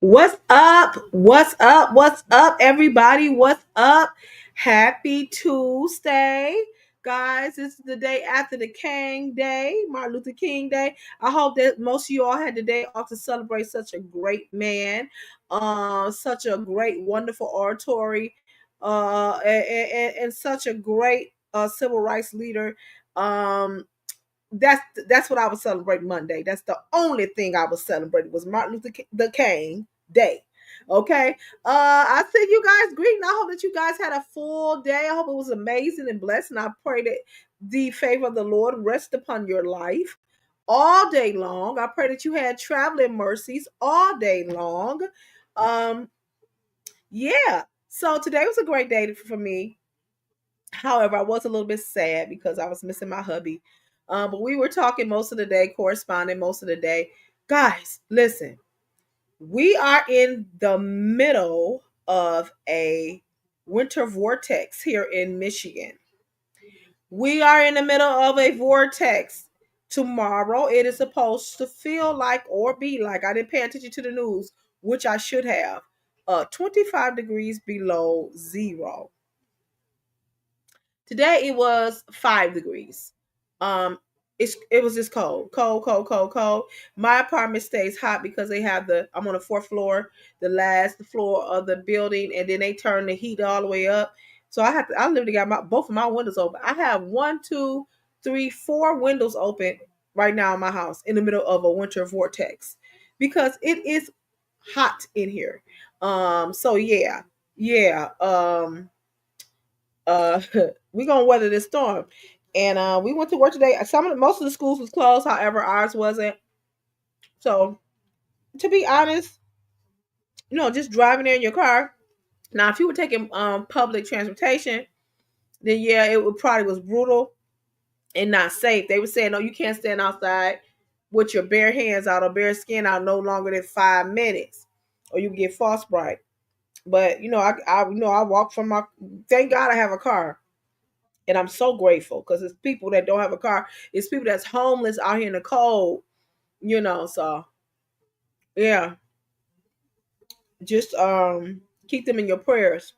What's up? What's up? What's up, everybody? What's up? Happy Tuesday. Guys, this is the day after the King Day, Martin Luther King Day. I hope that most of you all had the day off to celebrate such a great man, such a great, wonderful oratory, and such a great civil rights leader. Um, that's what I was celebrating Monday. That's the only thing I was celebrating was Martin Luther King Day. Okay. I send you guys greeting. I hope that you guys had a full day. I hope it was amazing and blessed. And I pray that the favor of the Lord rest upon your life all day long. I pray that you had traveling mercies all day long. Um, yeah. So today was a great day for me. However, I was a little bit sad because I was missing my hubby. But we were talking most of the day, corresponding most of the day. Guys, listen, we are in the middle of a winter vortex here in Michigan. We are in the middle of a vortex. Tomorrow, it is supposed to feel like or be like, I didn't pay attention to the news, which I should have, 25 degrees below zero. Today it was 5 degrees. It was just cold, cold, cold, cold, cold. My apartment stays hot because they have I'm on the fourth floor, the last floor of the building, and then they turn the heat all the way up. So I literally got both of my windows open. I have one, two, three, four windows open right now in my house in the middle of a winter vortex because it is hot in here. So yeah. Uh we gonna weather this storm. And we went to work today. Most of the schools was closed, however, ours wasn't. So to be honest, just driving there in your car. Now, if you were taking public transportation, then yeah, it would probably was brutal and not safe. They were saying, no, you can't stand outside with your bare hands out or bare skin out no longer than 5 minutes, or you get frostbite. But I walk from my. Thank God I have a car. And I'm so grateful because it's people that don't have a car. It's people that's homeless out here in the cold, So yeah, just keep them in your prayers.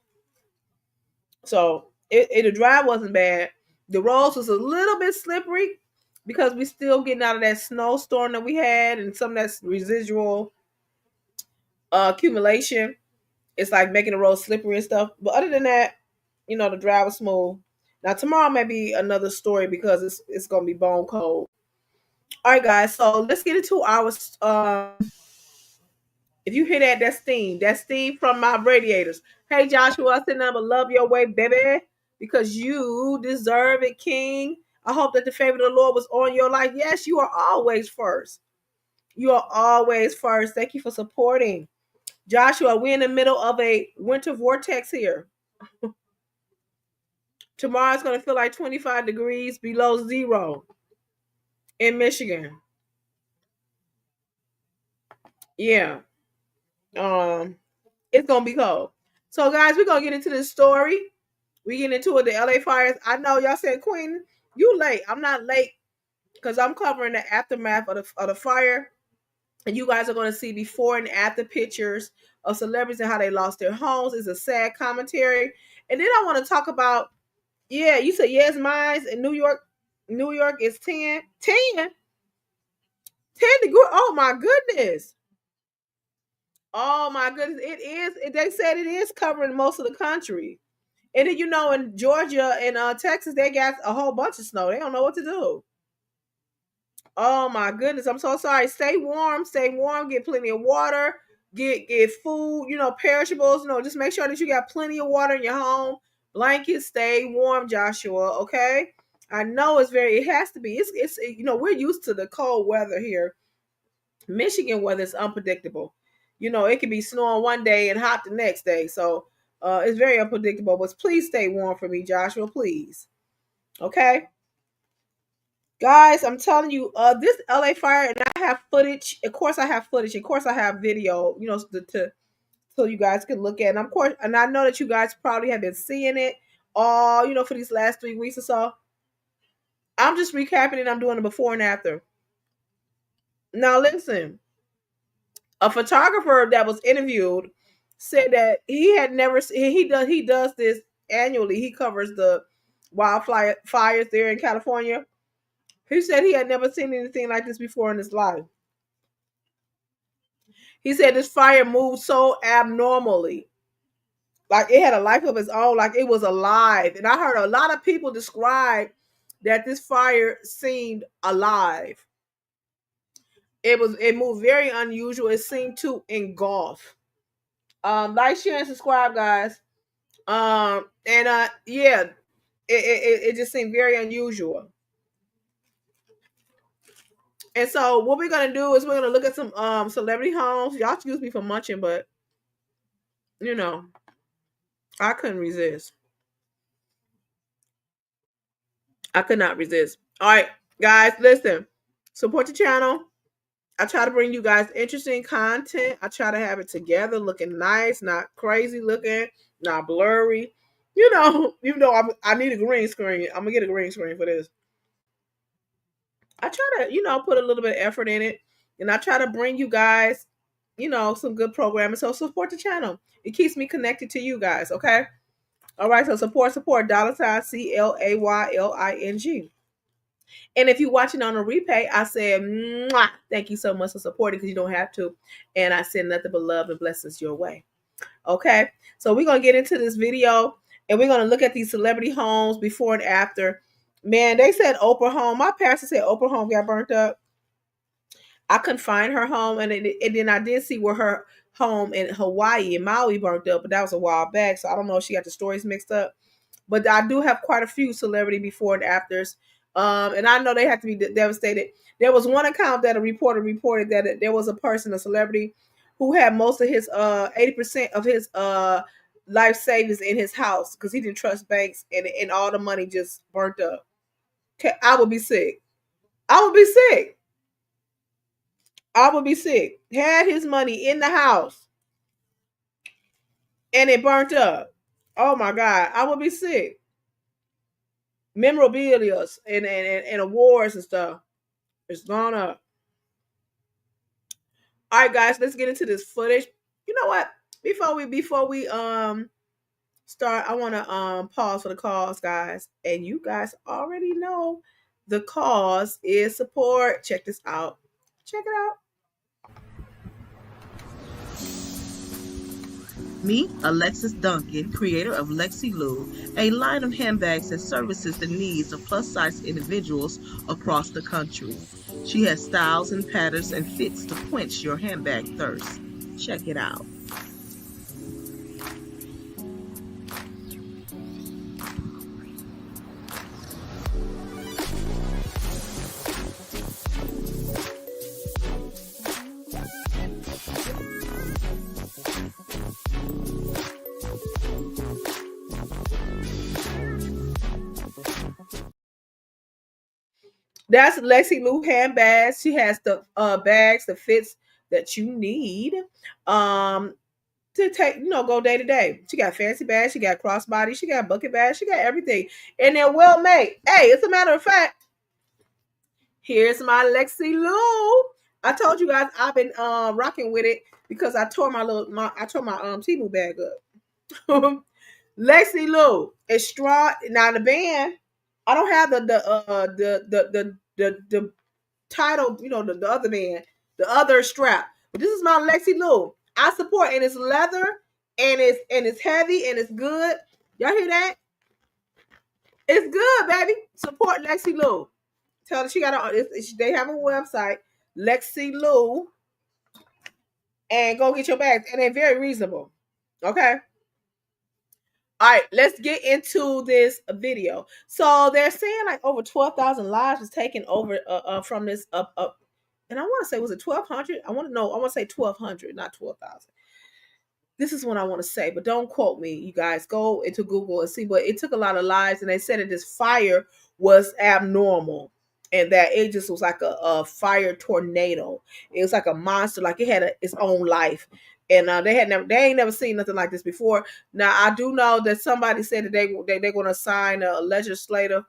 So the drive wasn't bad. The roads was a little bit slippery because we still getting out of that snowstorm that we had and some of that residual accumulation. It's like making the road slippery and stuff. But other than that, the drive was smooth. Now tomorrow may be another story because it's gonna be bone cold. All right, guys. So let's get into our. If you hear that, that's steam. That's steam from my radiators. Hey, Joshua, I said nothing but love your way, baby, because you deserve it, King. I hope that the favor of the Lord was on your life. Yes, you are always first. You are always first. Thank you for supporting. Joshua, we're in the middle of a winter vortex here. Tomorrow's going to feel like 25 degrees below zero in Michigan. Yeah. It's gonna be cold. So guys, we're gonna get into this story. We get into it, the LA fires. I know y'all said, Queen, you late. I'm not late because I'm covering the aftermath of the fire. And you guys are gonna see before and after pictures of celebrities and how they lost their homes. It's a sad commentary. And then I want to talk about, yeah, you said yes, mine in New York. New York is 10 degrees. Oh my goodness. Oh my goodness. It is. They said it is covering most of the country. And then in Georgia and Texas, they got a whole bunch of snow. They don't know what to do. Oh my goodness, I'm so sorry. Stay warm, stay warm. Get plenty of water. Get food. Perishables. Just make sure that you got plenty of water in your home. Blankets. Stay warm, Joshua. Okay. I know it's very. It has to be. It's. We're used to the cold weather here. Michigan weather is unpredictable. It can be snowing one day and hot the next day. So it's very unpredictable. But please stay warm for me, Joshua. Please. Okay. Guys, I'm telling you, this LA fire, and I have footage. Of course, I have footage. Of course, I have video. So you guys can look at. And of course, and I know that you guys probably have been seeing it all. For these last 3 weeks or so. I'm just recapping it. I'm doing it before and after. Now, listen. A photographer that was interviewed said that he had never he does this annually. He covers the wildfire fires there in California. He said he had never seen anything like this before in his life. He said this fire moved so abnormally, like it had a life of its own, like it was alive. And I heard a lot of people describe that this fire seemed alive. It moved very unusual. It seemed to engulf. Like, share, and subscribe, guys. And yeah, it just seemed very unusual. And so what we're gonna do is we're gonna look at some celebrity homes. Y'all excuse me for munching, but you know, I couldn't resist. I could not resist. All right, guys, listen. Support the channel. I try to bring you guys interesting content. I try to have it together, looking nice, not crazy looking, not blurry. Even though I need a green screen, I'm gonna get a green screen for this. I try to, put a little bit of effort in it, and I try to bring you guys, some good programming. So support the channel. It keeps me connected to you guys. Okay. All right. So support $ CLAYLING. And if you're watching on a replay, I said, mwah, thank you so much for supporting, because you don't have to. And I send nothing but love and blessings your way. Okay. So we're going to get into this video, and we're going to look at these celebrity homes before and after. Man, they said Oprah home. My pastor said Oprah home got burnt up. I couldn't find her home. And then I did see where her home in Hawaii, in Maui, burnt up. But that was a while back. So I don't know if she got the stories mixed up. But I do have quite a few celebrity before and afters. And I know they have to be devastated. There was one account that a reporter reported that there was a person, a celebrity, who had most of his 80% of his life savings in his house because he didn't trust banks, and all the money just burnt up. Okay, I would be sick. I would be sick. I would be sick. Had his money in the house and it burnt up. Oh my God, I would be sick. Memorabilia and awards and stuff. It's gone up. All right, guys, let's get into this footage. You know what? Before we start, I want to pause for the cause, guys. And you guys already know the cause is support. Check this out. Check it out. Meet Alexis Duncan, creator of Lexi Lou, a line of handbags that services the needs of plus-size individuals across the country. She has styles and patterns and fits to quench your handbag thirst. Check it out. That's Lexi Lou handbags. She has the bags, the fits that you need to take, go day to day. She got fancy bags, she got crossbody, she got bucket bags, she got everything. And they're well made. Hey, as a matter of fact, here's my Lexi Lou. I told you guys I've been rocking with it because I tore my Temu bag up. Lexi Lou is strong. Now the band, I don't have the title, the other band, the other strap. But this is my Lexi Lou. I support, and it's leather, and it's heavy, and it's good. Y'all hear that? It's good, baby. Support Lexi Lou. Tell her she got they have a website, Lexi Lou, and go get your bags, and they're very reasonable. Okay. All right, let's get into this video. So they're saying like over 12,000 lives was taken over from this up, and I want to say, was it 1,200? I want to say 1,200, not 12,000. This is what I want to say, but don't quote me. You guys go into Google and see. But it took a lot of lives, and they said that this fire was abnormal, and that it just was like a fire tornado. It was like a monster, like it had its own life. And they ain't never seen nothing like this before. Now I do know that somebody said that they're going to sign a legislative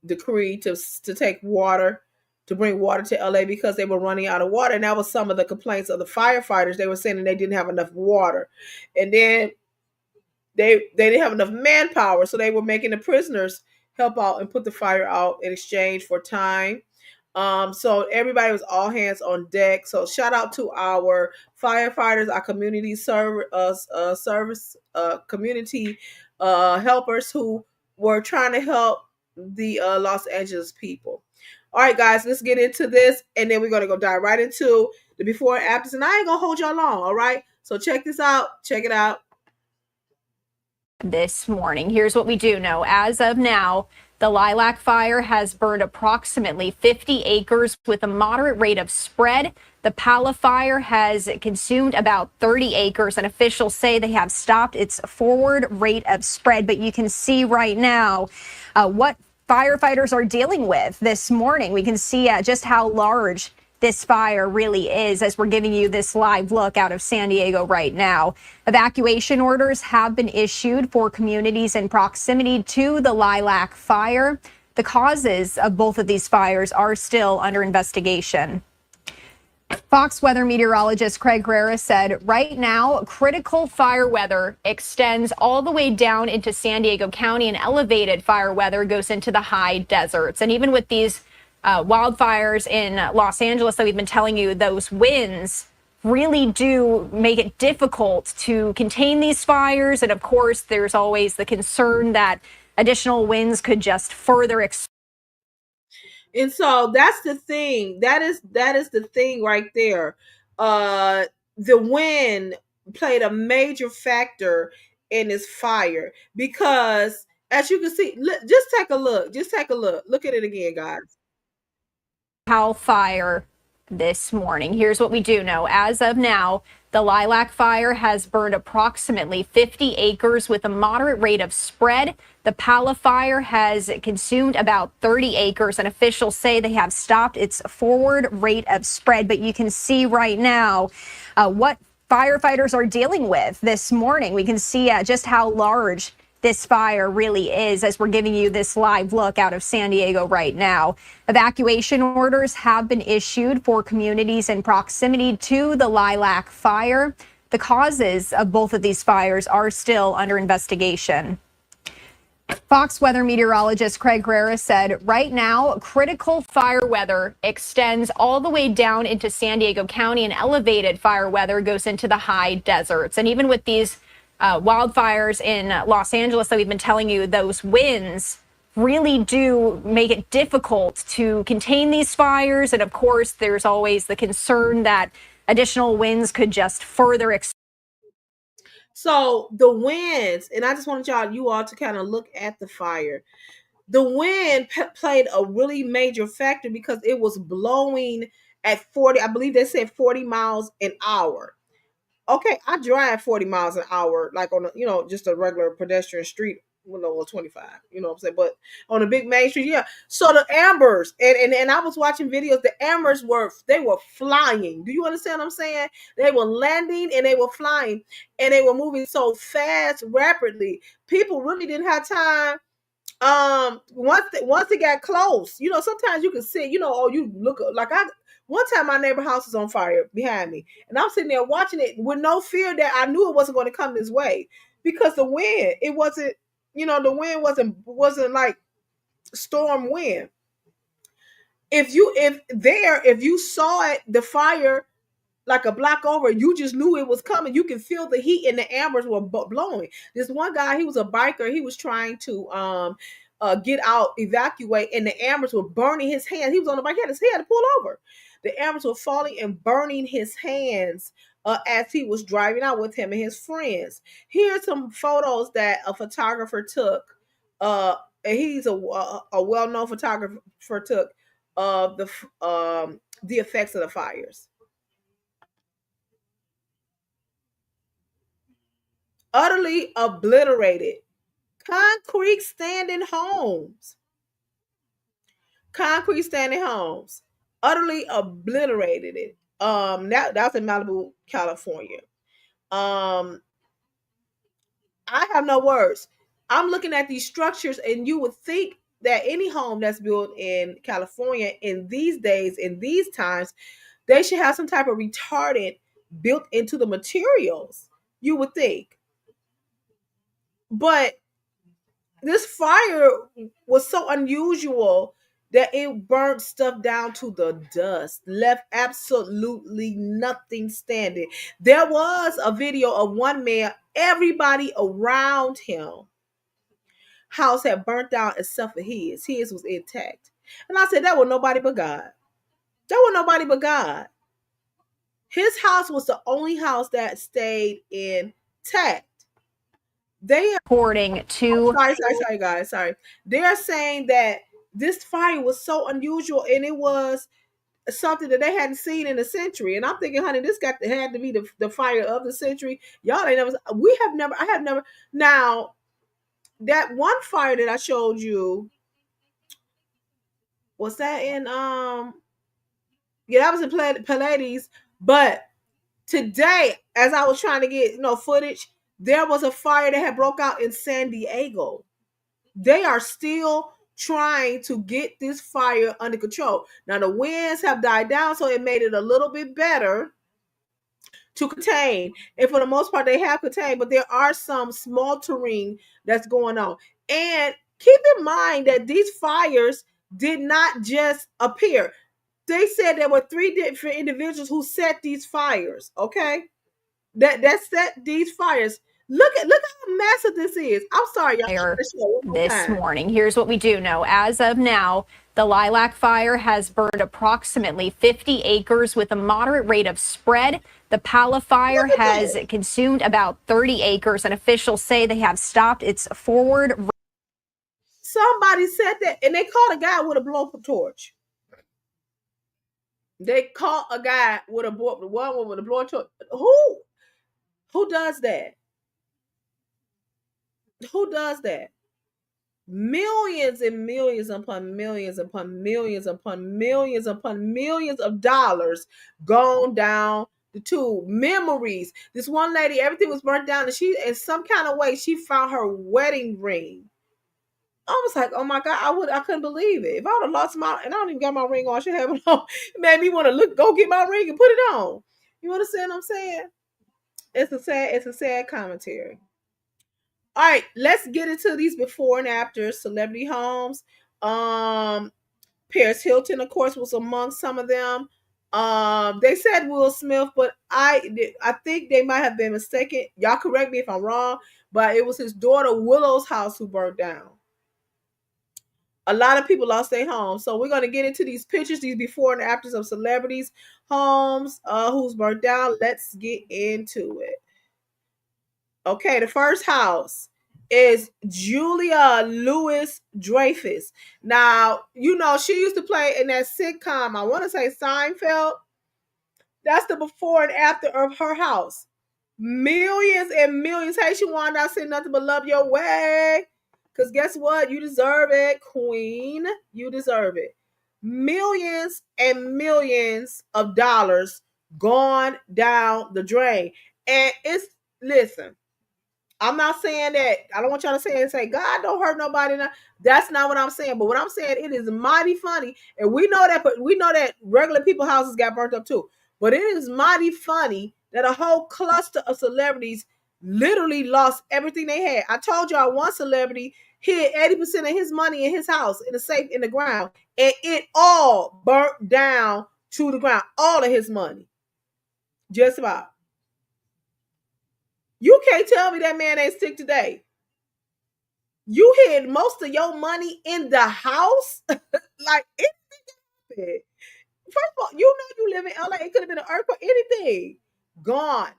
decree to take water to bring water to LA because they were running out of water. And that was some of the complaints of the firefighters. They were saying that they didn't have enough water. And then they didn't have enough manpower, so they were making the prisoners help out and put the fire out in exchange for time. So everybody was all hands on deck. So shout out to our firefighters, our community service community helpers who were trying to help the Los Angeles people. All right, guys, let's get into this, and then we're gonna go dive right into the before and afters. And I ain't gonna hold y'all long. All right, so check this out. Check it out. This morning. Here's what we do know. As of now, the lilac fire has burned approximately 50 acres with a moderate rate of spread. The Pala fire has consumed about 30 acres, and officials say they have stopped its forward rate of spread. But you can see right now what firefighters are dealing with this morning. We can see just how large this fire really is as we're giving you this live look out of San Diego right now. Evacuation orders have been issued for communities in proximity to the lilac fire. The causes of both of these fires are still under investigation. Fox weather meteorologist Craig Guerra said right now, critical fire weather extends all the way down into San Diego County, and elevated fire weather goes into the high deserts. And even with these wildfires in Los Angeles that we've been telling you, those winds really do make it difficult to contain these fires. And of course, there's always the concern that additional winds could just further And so that's the thing. That is the thing right there. The wind played a major factor in this fire because, as you can see, just take a look. Just take a look. Look at it again, guys. Cal fire this morning. Here's what we do know. As of now, the lilac fire has burned approximately 50 acres with a moderate rate of spread. The Pala fire has consumed about 30 acres, and officials say they have stopped its forward rate of spread. But you can see right now what firefighters are dealing with this morning. We can see just how large this fire really is as we're giving you this live look out of San Diego right now. Evacuation orders have been issued for communities in proximity to the lilac fire. The causes of both of these fires are still under investigation. Fox weather meteorologist Craig Guerra said right now, critical fire weather extends all the way down into San Diego County, and elevated fire weather goes into the high deserts. And even with these wildfires in Los Angeles that we've been telling you, those winds really do make it difficult to contain these fires. And of course, there's always the concern that additional winds could just further So the winds, and I just wanted you all to kind of look at the fire. The wind played a really major factor because it was blowing at 40. I believe they said 40 miles an hour. Okay, I drive 40 miles an hour, like on a, just a regular pedestrian street, 25, you know what I'm saying? But on a big main street, yeah. So the ambers, and I was watching videos, the ambers they were flying. Do you understand what I'm saying? They were landing and they were flying and they were moving so fast, rapidly. People really didn't have time. Once it got close, sometimes you can see, oh, you look like one time my neighbor house was on fire behind me, and I'm sitting there watching it with no fear that I knew it wasn't going to come this way because the wind, it wasn't, the wind wasn't like storm wind. If you saw it, the fire like a block over, you just knew it was coming. You can feel the heat and the ambers were blowing. This one guy, he was a biker. He was trying to get out, evacuate, and the ambers were burning his hands. He was on the bike, he had his head to pull over. The ambers were falling and burning his hands as he was driving out with him and his friends. Here's some photos that a photographer took. And he's a well-known photographer, took of the effects of the fires. Utterly obliterated. Concrete standing homes. Concrete standing homes. Utterly obliterated it. That's in Malibu, California. Um, I have no words. I'm looking at these structures, and you would think that any home that's built in California in these days, in these times, they should have some type of retardant built into the materials. You would think, but this fire was so unusual that it burnt stuff down to the dust, left absolutely nothing standing. There was a video of one man, everybody around him house had burnt down except for his. His was intact. And I said, that was nobody but God. That was nobody but God. His house was the only house that stayed intact. They are According to sorry, guys. Sorry. They're saying that this fire was so unusual and it was something that they hadn't seen in a century. And I'm thinking, honey, this had to be the fire of the century. Y'all ain't never, I have never. Now, that one fire that I showed you, was that in, yeah, that was in Pallades. But today, as I was trying to get, footage, there was a fire that had broke out in San Diego. They are still trying to get this fire under control. Now the winds have died down, so it made it a little bit better to contain. And for the most part, they have contained, but there are some smoldering that's going on. And keep in mind that these fires did not just appear. They said there were three different individuals who set these fires. Okay, that set these fires. Look how massive this is. I'm sorry, y'all. fire this morning. Here's what we do know. As of now, the lilac fire has burned approximately 50 acres with a moderate rate of spread. The Pala fire has consumed about 30 acres, and officials say they have stopped its forward. Somebody said that, and they caught a guy with a blowtorch. They caught a guy with a blowtorch. Who does that? Who does that? Millions and millions upon millions upon millions upon millions upon millions of dollars gone down the tube. Memories. This one lady, everything was burnt down, and she, in some kind of way, she found her wedding ring. I was like, oh my God, I couldn't believe it. If I would have lost my, and I don't even got my ring on, I should have it on. It made me want to go get my ring and put it on. You understand what I'm saying? It's a sad commentary. All right, let's get into these before and after celebrity homes. Paris Hilton, of course, was among some of them. They said Will Smith, but I think they might have been mistaken. Y'all correct me if I'm wrong, but it was his daughter Willow's house who burned down. A lot of people lost their homes. So we're going to get into these pictures, these before and afters of celebrities' homes, who's burned down. Let's get into it. Okay, the first house is Julia Louis-Dreyfus. Now, she used to play in that sitcom, I want to say Seinfeld. That's the before and after of her house. Millions and millions. Hey, Shawan, I said nothing but love your way. Because guess what? You deserve it, queen. You deserve it. Millions and millions of dollars gone down the drain. And listen, I'm not saying that. I don't want y'all to say God don't hurt nobody. Now. That's not what I'm saying. But what I'm saying, it is mighty funny, and we know that regular people houses got burnt up too. But it is mighty funny that a whole cluster of celebrities literally lost everything they had. I told y'all one celebrity hid 80% of his money in his house in the safe in the ground, and it all burnt down to the ground. All of his money, just about. You can't tell me that man ain't sick today. You hid most of your money in the house? Like, anything. First of all, you live in LA. It could have been an earthquake, anything. Gone.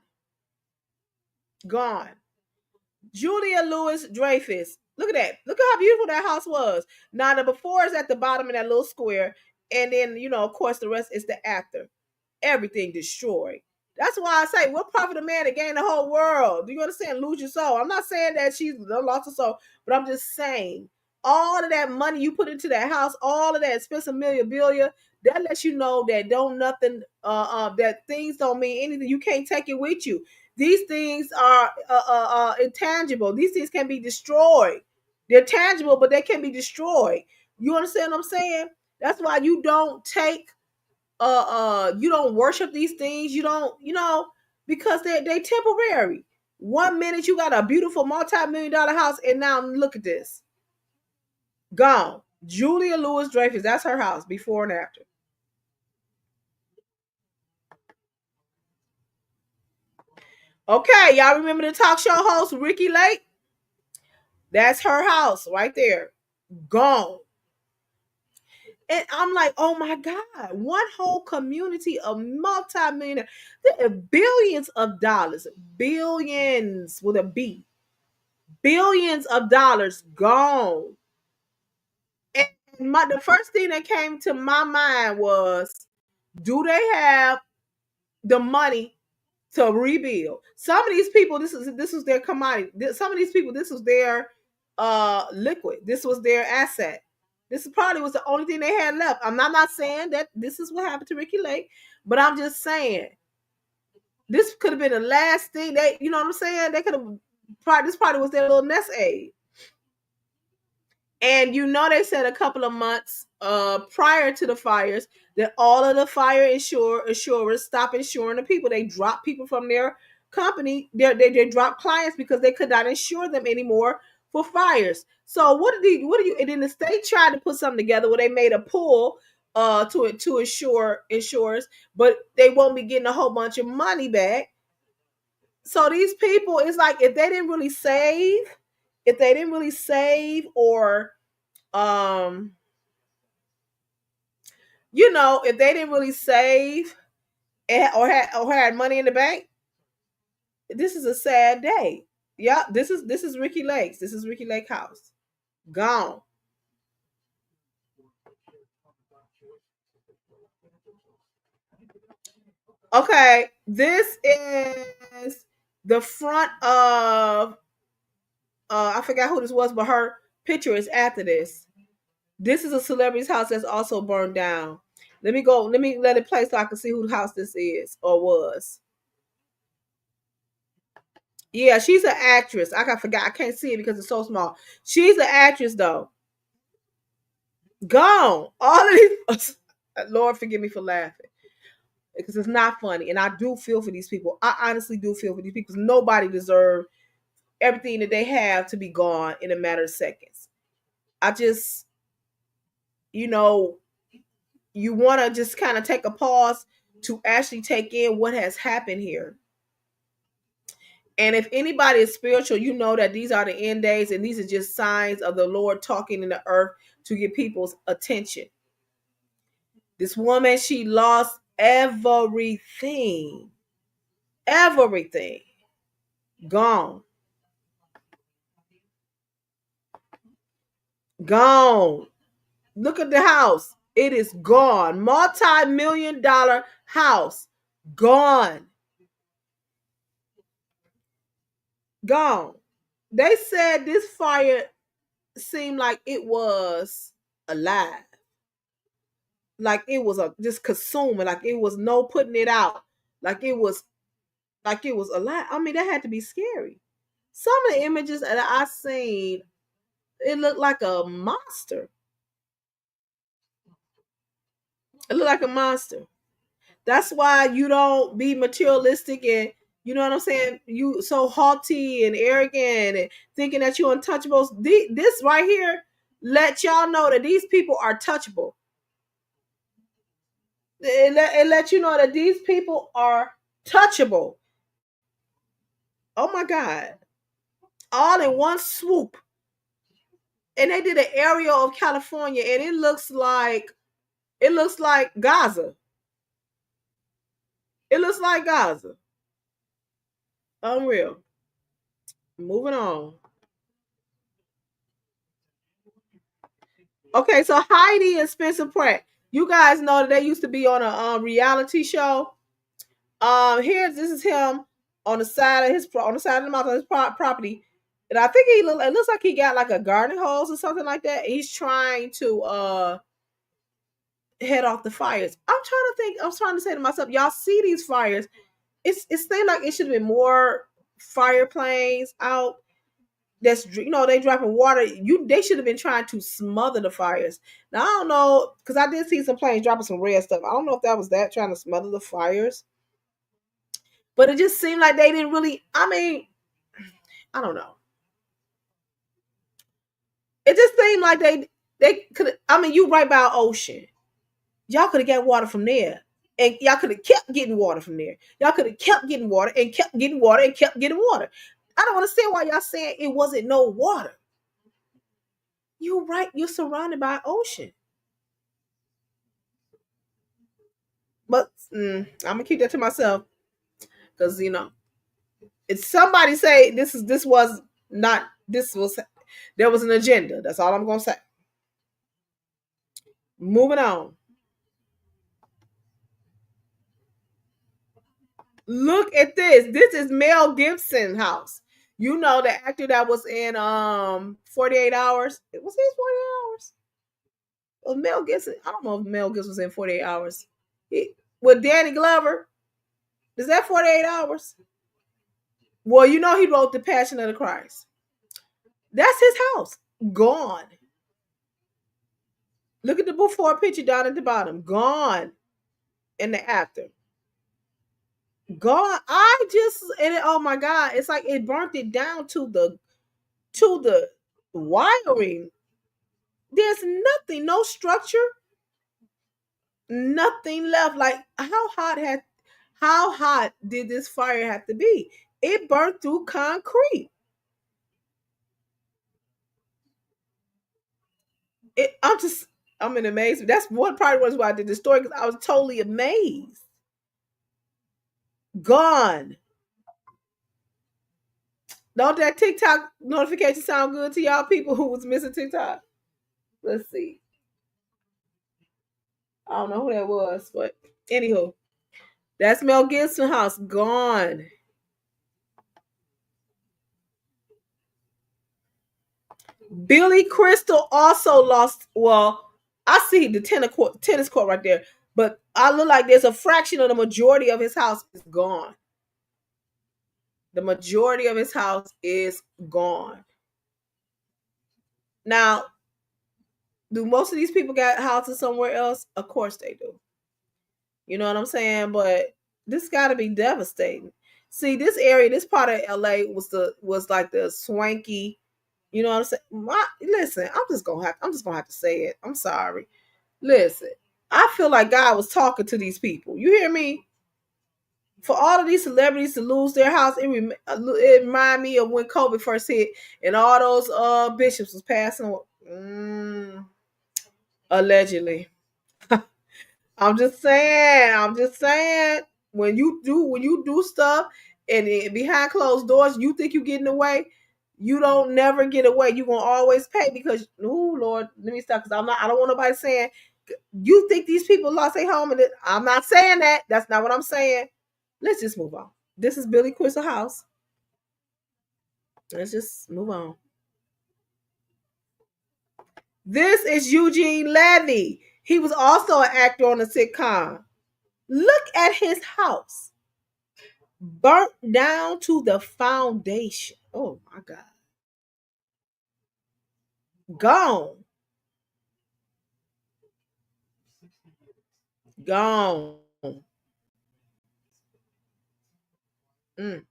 Gone. Julia Louis-Dreyfus. Look at that. Look at how beautiful that house was. Now, the before is at the bottom in that little square. And then, of course, the rest is the after. Everything destroyed. That's why I say, what profit a man to gain the whole world? Do you understand? Lose your soul. I'm not saying that she's lost her soul, but I'm just saying all of that money you put into that house, all of that expensive memorabilia, that lets you know that that things don't mean anything. You can't take it with you. These things are intangible. These things can be destroyed. They're tangible, but they can be destroyed. You understand what I'm saying? That's why you don't take you don't worship these things. You don't, because they temporary. 1 minute you got a beautiful multi-million dollar house, and now look at this. Gone. Julia Louis Dreyfus, that's her house before and after. Okay, y'all remember the talk show host Ricky Lake? That's her house right there. Gone. And I'm like, oh my God, one whole community of multi-millionaires, billions of dollars, billions with a B, billions of dollars gone. And the first thing that came to my mind was, do they have the money to rebuild? Some of these people, this was their commodity. Some of these people, this was their liquid. This was their asset. This probably was the only thing they had left. I'm not saying that this is what happened to Ricky Lake, but I'm just saying this could have been the last thing they, you know what I'm saying? They could have probably, this probably was their little nest egg. And they said a couple of months prior to the fires that all of the fire insurers stopped insuring the people. They dropped people from their company. They dropped clients because they could not insure them anymore for fires. So what do you? And then the state tried to put something together where they made a pool to insure insurers, but they won't be getting a whole bunch of money back. So these people, it's like if they didn't really save, or um if they didn't really save or had money in the bank, this is a sad day. Yeah, this is Ricky Lake's. This is Ricky Lake House. Gone. Okay, this is the front of I forgot who this was, but her picture is after this. This is a celebrity's house that's also burned down. Let me let it play so I can see whose house this is or was. Yeah, she's an actress. Forgot. I can't see it because it's so small. She's an actress though. Gone. All of these. Lord, forgive me for laughing because it's not funny, and I do feel for these people. I honestly do feel for these people because nobody deserves everything that they have to be gone in a matter of seconds. I just, you know, you want to just kind of take a pause to actually take in what has happened here. And if anybody is spiritual, you know that these are the end days, and these are just signs of the Lord talking in the earth to get people's attention. This woman, she lost everything. Everything. Gone. Gone. Look at the house. It is gone. Multi-million dollar house. Gone. Gone. They said this fire seemed like it was alive. Like it was just consuming, like it was no putting it out, like it was alive. I mean, that had to be scary. Some of the images that I seen, it looked like a monster. It looked like a monster. That's why you don't be materialistic, and you know what I'm saying. You so haughty and arrogant and thinking that you're untouchables. This right here let y'all know that these people are touchable. It let you know that these people are touchable. Oh my God. All in one swoop. And they did an area of California, and it looks like Gaza. It looks like Gaza. Unreal. Moving on. Okay, so Heidi and Spencer Pratt. You guys know that they used to be on a reality show. Here, this is him on the side of the mountain, his property, and I think it looks like he got like a garden hose or something like that. He's trying to head off the fires. I was trying to say to myself, y'all see these fires? It seemed like it should have been more fire planes out. that's they dropping water. They should have been trying to smother the fires. Now I don't know, because I did see some planes dropping some red stuff. I don't know if that was that trying to smother the fires, but it just seemed like they didn't really. I mean, I don't know. It just seemed like they could. I mean, you right by an ocean. Y'all could have got water from there. And y'all could have kept getting water from there. Y'all could have kept getting water and kept getting water and kept getting water. I don't understand why y'all saying it wasn't no water. You're right. You're surrounded by ocean. But I'm gonna keep that to myself, because it's somebody say this was not this was there was an agenda. That's all I'm gonna say. Moving on. Look at this. This is Mel Gibson house. You know, the actor that was in 48 Hours. It was his 48 Hours. Well, Mel Gibson. I don't know if Mel Gibson was in 48 Hours. With Danny Glover. Is that 48 Hours? Well, he wrote The Passion of the Christ. That's his house. Gone. Look at the before picture down at the bottom. Gone. And the actor. Gone. Oh my God. It's like it burnt it down to the wiring. There's nothing, no structure, nothing left. Like how hot did this fire have to be? It burnt through concrete. I'm in amazement. That's one part was why I did the story, because I was totally amazed. Gone. Don't that TikTok notification sound good to y'all people who was missing TikTok? Let's see. I don't know who that was, but anywho, that's Mel Gibson house. Gone. Billy Crystal also lost. Well, I see the tennis court right there, but I look like there's a fraction of the majority of his house is gone. The majority of his house is gone. Now, do most of these people got houses somewhere else? Of course they do. You know what I'm saying? But this got to be devastating. See, this area, this part of LA was like the swanky. You know what I'm saying? Listen, I'm just gonna have to say it. I'm sorry. Listen, I feel like God was talking to these people. You hear me? For all of these celebrities to lose their house, it remind me of when COVID first hit and all those bishops was passing away. Allegedly. I'm just saying. I'm just saying. When you do stuff and behind closed doors, you think you getting away. You don't never get away. You gonna always pay, because Lord, let me stop, because I don't want nobody saying you think these people lost their home, and I'm not saying that. That's not what I'm saying. Let's just move on. This is Billy Crystal house. Let's just move on. This is Eugene Levy. He was also an actor on a sitcom. Look at his house. Burnt down to the foundation. Oh my God. Gone. Gone. Mm.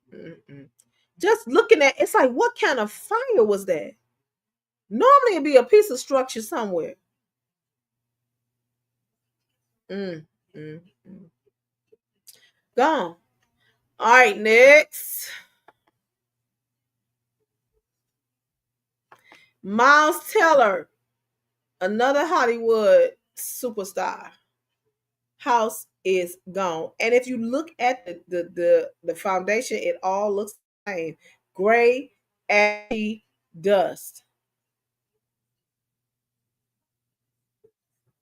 Just looking at it's like, what kind of fire was that? Normally it'd be a piece of structure somewhere. Mm, mm, mm. Gone. All right, next. Miles Teller, another Hollywood superstar. House is gone. And if you look at the foundation, it all looks the same. Gray, ashy dust.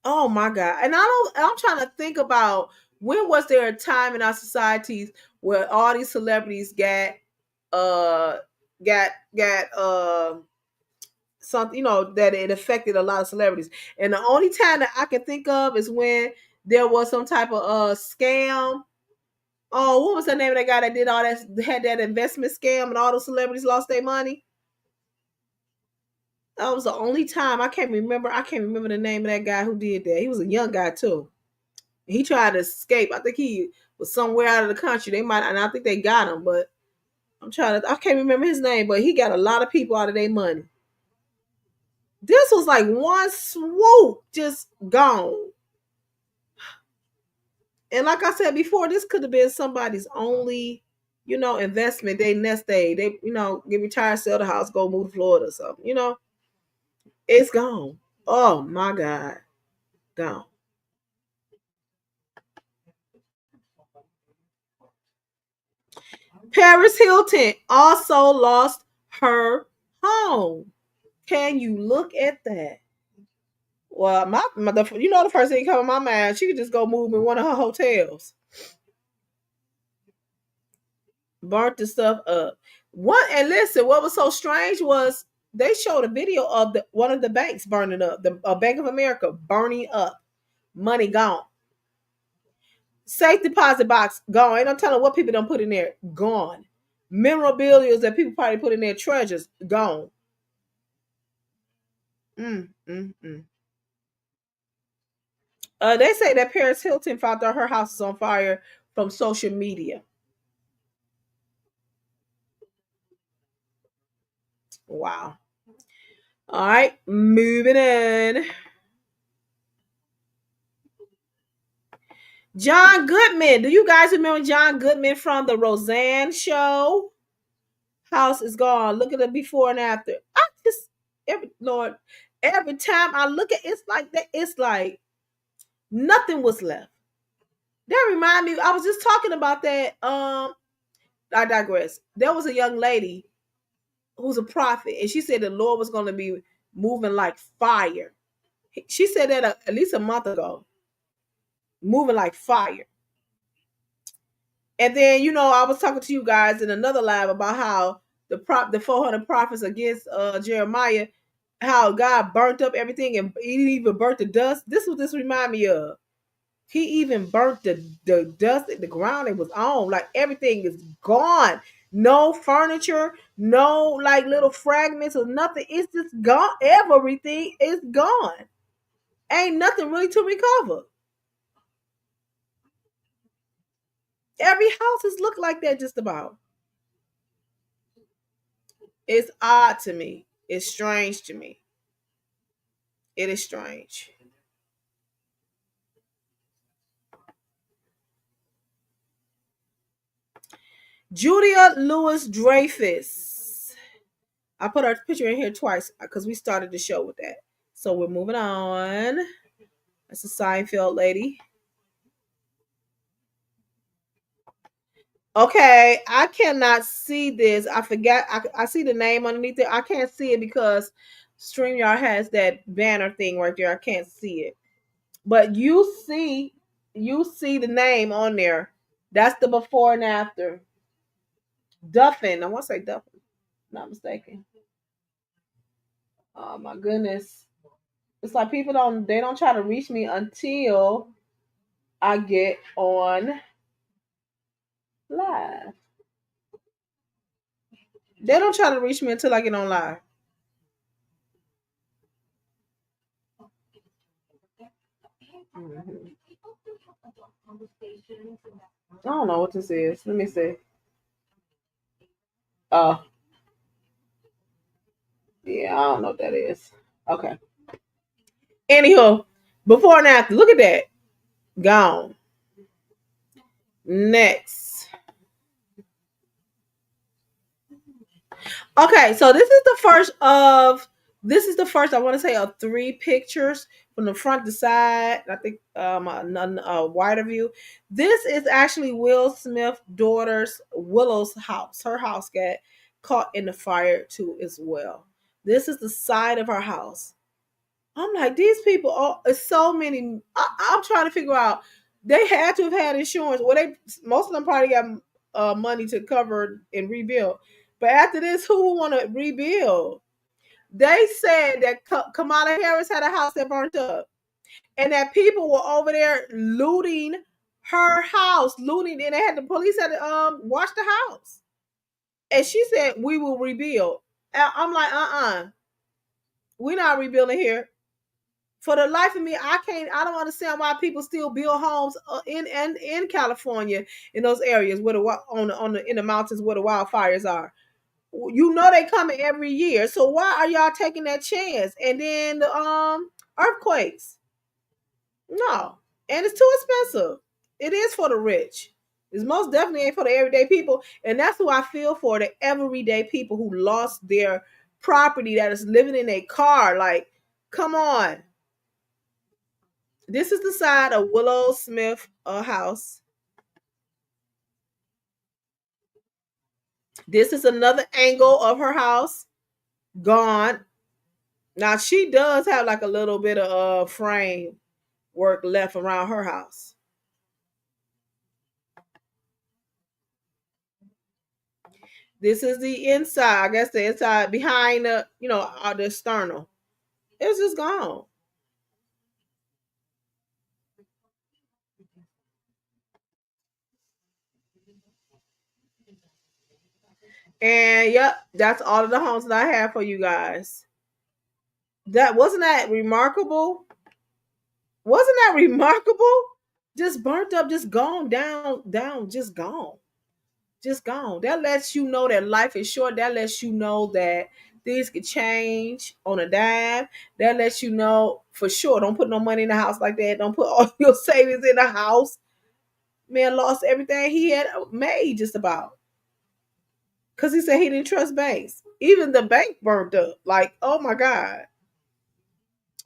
Oh my God. And I'm trying to think about, when was there a time in our societies where all these celebrities uh got something, that it affected a lot of celebrities. And the only time that I can think of is when there was some type of scam. Oh, what was the name of that guy that did all that, had that investment scam, and all those celebrities lost their money? That was the only time I can't remember. I can't remember the name of that guy who did that. He was a young guy too. He tried to escape. I think he was somewhere out of the country. They might, and I think they got him. But I'm trying to. I can't remember his name. But he got a lot of people out of their money. This was like one swoop, just gone. And like I said before, this could have been somebody's only, investment. They nest egg. They, get retired, sell the house, go move to Florida or something. It's gone. Oh my God, gone. Paris Hilton also lost her home. Can you look at that? Well, the first thing come to my mind, she could just go move in one of her hotels. Burnt the stuff up. And listen, what was so strange was they showed a video of one of the banks burning up, the Bank of America burning up, money gone, safe deposit box gone. Ain't no telling what people don't put in there, gone. Memorabilia that people probably put in their treasures, gone. Mm, mm, mm. They say that Paris Hilton found out her house is on fire from social media. Wow. All right, moving in. John Goodman. Do you guys remember John Goodman from the Roseanne show? House is gone. Look at the before and after. I just every time I look at it's like that, it's like nothing was left. That remind me, I was just talking about that. I digress. There was a young lady who's a prophet, and she said the Lord was going to be moving like fire. She said that at least a month ago, moving like fire. And then, I was talking to you guys in another live about how the 400 prophets against Jeremiah, how God burnt up everything and he even burnt the dust. This is what this remind me of. He even burnt the dust at the ground it was on. Like everything is gone. No furniture, no like little fragments or nothing. It's just gone. Everything is gone. Ain't nothing really to recover. Every house has looked like that just about. It's odd to me. It's strange to me. It is strange. Julia Louis Dreyfus. I put her picture in here twice because we started the show with that. So we're moving on. That's a Seinfeld lady. Okay, I cannot see this. I forgot. I see the name underneath it. I can't see it because StreamYard has that banner thing right there. I can't see it. But you see the name on there. That's the before and after. Duffin. I want to say Duffin. Not mistaken. Oh my goodness. It's like people don't try to reach me until I get on live. They don't try to reach me until I get on live. Mhm. I don't know what this is. Let me see. Oh, yeah, I don't know what that is. Okay. Anyhow, before and after, look at that. Gone. Next. Okay, so this is the first I want to say of three pictures from the front to side. I think a wider view. This is actually Will Smith's daughter's Willow's house. Her house got caught in the fire too as well. This is the side of her house. I'm like, these people are it's so many. I'm trying to figure out. They had to have had insurance. Well, most of them probably got money to cover and rebuild. But after this, who will want to rebuild? They said that Kamala Harris had a house that burnt up, and that people were over there looting her house, looting, and they had the police had to watch the house. And she said, "We will rebuild." And I'm like, We're not rebuilding here. For the life of me, I don't understand why people still build homes in California, in those areas where on the in the mountains where the wildfires are. You know they coming every year, so why are y'all taking that chance? And then the earthquakes. No, and it's too expensive. It is for the rich. It's most definitely ain't for the everyday people, and that's who I feel for, the everyday people who lost their property, that is living in a car. Like, come on. This is the side of Willow Smith house. This is another angle of her house. Gone. Now she does have like a little bit of frame work left around her house. This is the inside. I guess the inside behind the sternal. It's just gone. And yep, that's all of the homes that I have for you guys. That wasn't that remarkable? Wasn't that remarkable? Just burnt up, just gone down, just gone. Just gone. That lets you know that life is short. That lets you know that things could change on a dime. That lets you know for sure. Don't put no money in the house like that. Don't put all your savings in the house. Man lost everything he had made just about. Because he said he didn't trust banks. Even the bank burned up. Like, oh my God.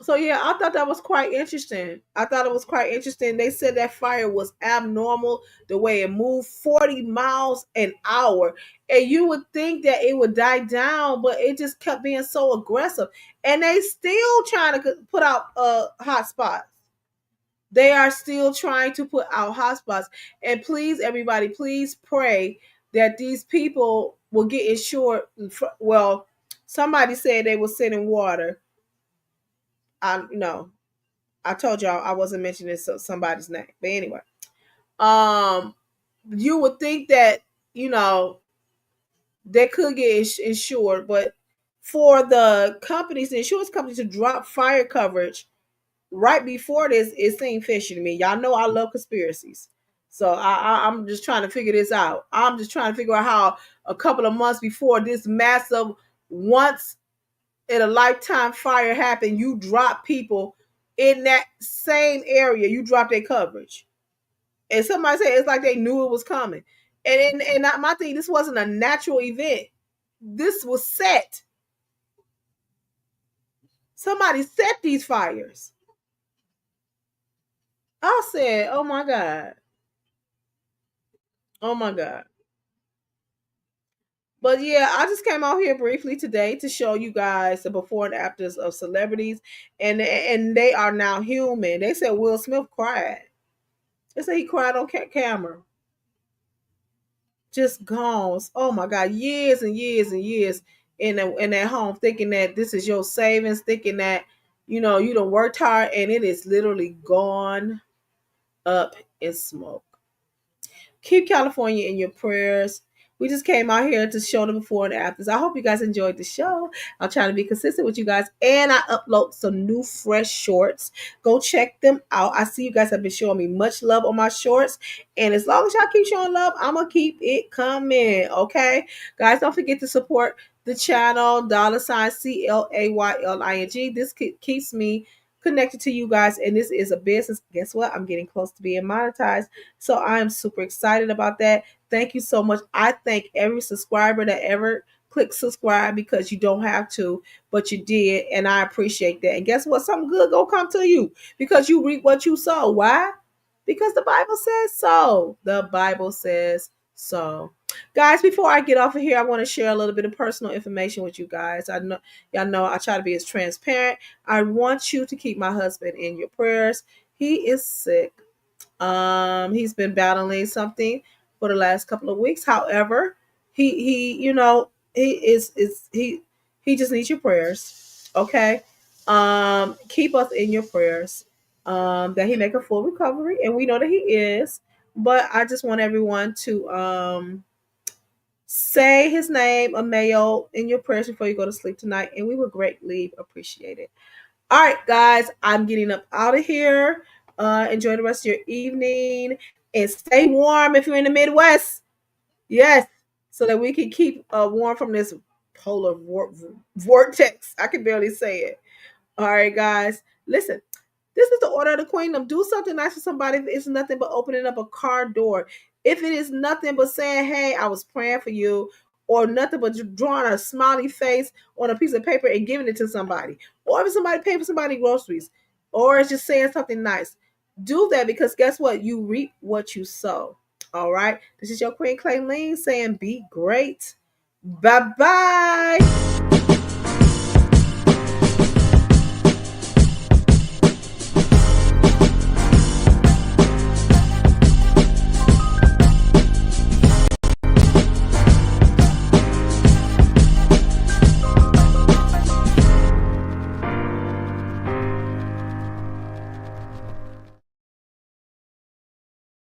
So yeah, I thought that was quite interesting. I thought it was quite interesting. They said that fire was abnormal, the way it moved 40 miles an hour. And you would think that it would die down, but it just kept being so aggressive. And they still trying to put out hot spots. They are still trying to put out hot spots. And please, everybody, please pray that these people will get insured. Well, somebody said they were sending water. I no, I told y'all I wasn't mentioning somebody's name, but anyway, um, you would think that you know they could get insured, but for the companies, the insurance companies, to drop fire coverage right before this, it seemed fishy to me. Y'all know I love conspiracies, so I'm just trying to figure this out. I'm just trying to figure out how a couple of months before this massive, once in a lifetime fire happened, you drop people in that same area. You drop their coverage, and somebody said it's like they knew it was coming. And my thing, this wasn't a natural event. This was set. Somebody set these fires. I said, "Oh my God, oh my God." But yeah, I just came out here briefly today to show you guys the before and afters of celebrities, and they are now human. They said Will Smith cried. They said he cried on camera. Just gone. Oh my God, years and years and years in that home, thinking that this is your savings, thinking that you don't worked hard, and it is literally gone up in smoke. Keep California in your prayers. We just came out here to show the before and afters. I hope you guys enjoyed the show. I'll try to be consistent with you guys. And I upload some new fresh shorts. Go check them out. I see you guys have been showing me much love on my shorts. And as long as y'all keep showing love, I'm going to keep it coming. Okay? Guys, don't forget to support the channel, $ CLAYLING. This keeps me connected to you guys, and this is a business. Guess what? I'm getting close to being monetized, so I am super excited about that. Thank you so much. I thank every subscriber that ever clicked subscribe, because you don't have to, but you did, and I appreciate that. And guess what? Something good gonna come to you, because you reap what you sow. Why? Because the Bible says so. The Bible says so. Guys, before I get off of here, I want to share a little bit of personal information with you guys. I know y'all know I try to be as transparent. I want you to keep my husband in your prayers. He is sick. He's been battling something for the last couple of weeks. However, he he just needs your prayers. Okay. Keep us in your prayers. That he make a full recovery, and we know that he is. But I just want everyone Say his name, Amayo, in your prayers before you go to sleep tonight, and we would greatly appreciate it. All right, guys, I'm getting up out of here. Enjoy the rest of your evening and stay warm if you're in the Midwest. Yes, so that we can keep warm from this polar vortex. I can barely say it. All right, guys, listen. This is the order of the queendom. Do something nice for somebody. If it's nothing but opening up a car door. If it is nothing but saying, "Hey, I was praying for you," or nothing but drawing a smiley face on a piece of paper and giving it to somebody, or if somebody paying for somebody groceries, or it's just saying something nice, do that because guess what? You reap what you sow. All right. This is your Queen Clayleen saying, "Be great." Bye bye.